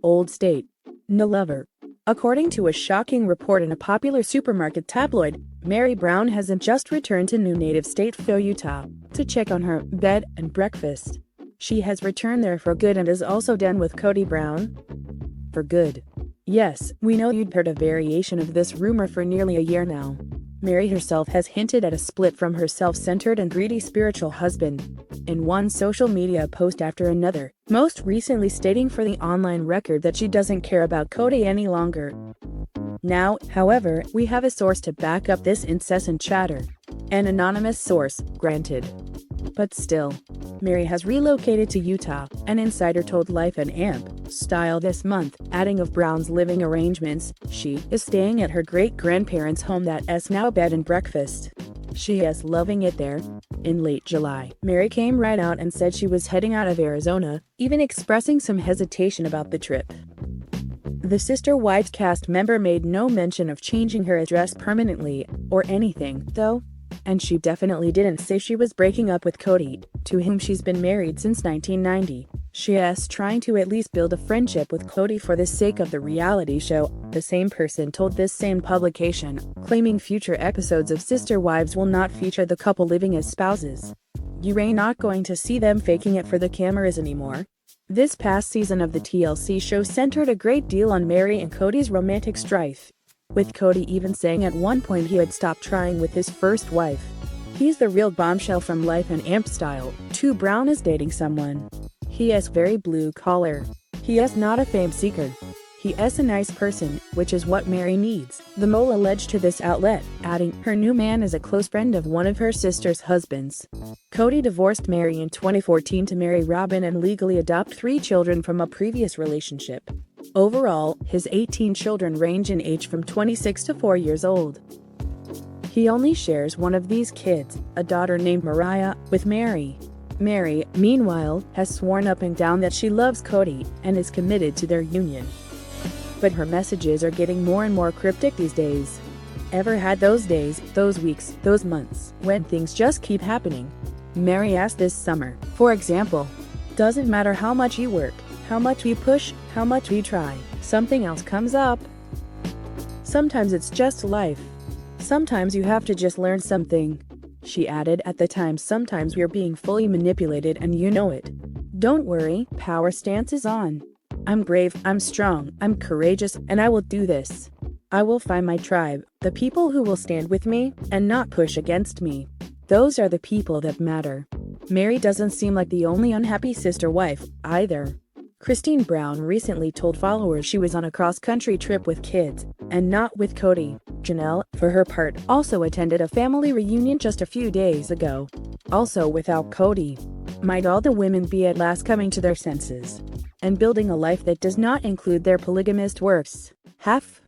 old state. No lover. According to a shocking report in a popular supermarket tabloid, Meri Brown has just returned to new native state Utah to check on her bed and breakfast. She has returned there for good and is also done with Cody Brown. For good. Yes, we know you'd heard a variation of this rumor for nearly a year now. Meri herself has hinted at a split from her self-centered and greedy spiritual husband in one social media post after another, most recently stating for the online record that she doesn't care about Cody any longer. Now, however, we have a source to back up this incessant chatter. An anonymous source, granted. But still, Meri has relocated to Utah, an insider told Life and Amp Style this month, adding of Brown's living arrangements, she is staying at her great-grandparents' home that's now bed and breakfast. She is loving it there. In late July, Meri came right out and said she was heading out of Arizona, even expressing some hesitation about the trip. The Sister Wives cast member made no mention of changing her address permanently, or anything, though. And she definitely didn't say she was breaking up with Cody, to whom she's been married since 1990. She is trying to at least build a friendship with Cody for the sake of the reality show, the same person told this same publication, claiming future episodes of Sister Wives will not feature the couple living as spouses. You ain't not going to see them faking it for the cameras anymore. This past season of the TLC show centered a great deal on Meri and Cody's romantic strife, with Cody even saying at one point he had stopped trying with his first wife. He's the real bombshell from Life and Amp Style. Brown is dating someone. He is very blue collar. He is not a fame seeker. He is a nice person, which is what Meri needs, the mole alleged to this outlet, adding, her new man is a close friend of one of her sister's husbands. Cody divorced Meri in 2014 to marry Robin and legally adopt 3 children from a previous relationship. Overall, his 18 children range in age from 26 to 4 years old. He only shares one of these kids, a daughter named Mariah, with Meri. Meri, meanwhile, has sworn up and down that she loves Cody and is committed to their union. But her messages are getting more and more cryptic these days. Ever had those days, those weeks, those months, when things just keep happening? Meri asked this summer, for example, doesn't matter how much you work, how much we push, how much we try, something else comes up. Sometimes it's just life. Sometimes you have to just learn something. She added at the time, sometimes we're being fully manipulated and you know it. Don't worry, power stance is on. I'm brave, I'm strong, I'm courageous, and I will do this. I will find my tribe, the people who will stand with me and not push against me. Those are the people that matter. Meri doesn't seem like the only unhappy sister wife, either. Christine Brown recently told followers she was on a cross-country trip with kids, and not with Cody. Janelle, for her part, also attended a family reunion just a few days ago. Also without Cody. Might all the women be at last coming to their senses and building a life that does not include their polygamist works? Half.